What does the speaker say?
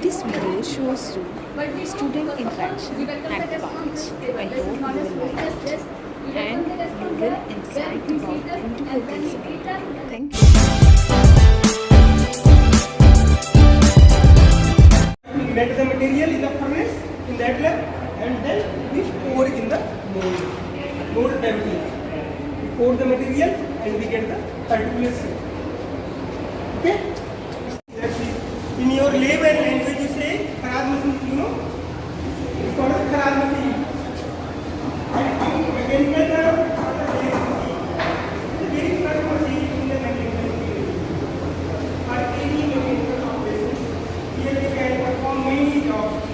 This video shows you student interaction at college. I hope you will like it and you will insight about beautiful things about it. Thank you. We melt the material in the furnace in that lab and then we pour in the mold temperature. We pour the material and we get the particular shape. Okay? Let's see. In your lab and language you say kharab machine, you know? It's called a kharab machine. And mechanical term it's called a lathe machine. It's a very first machine in the mechanical field. For any mechanical operation, here we can perform many jobs.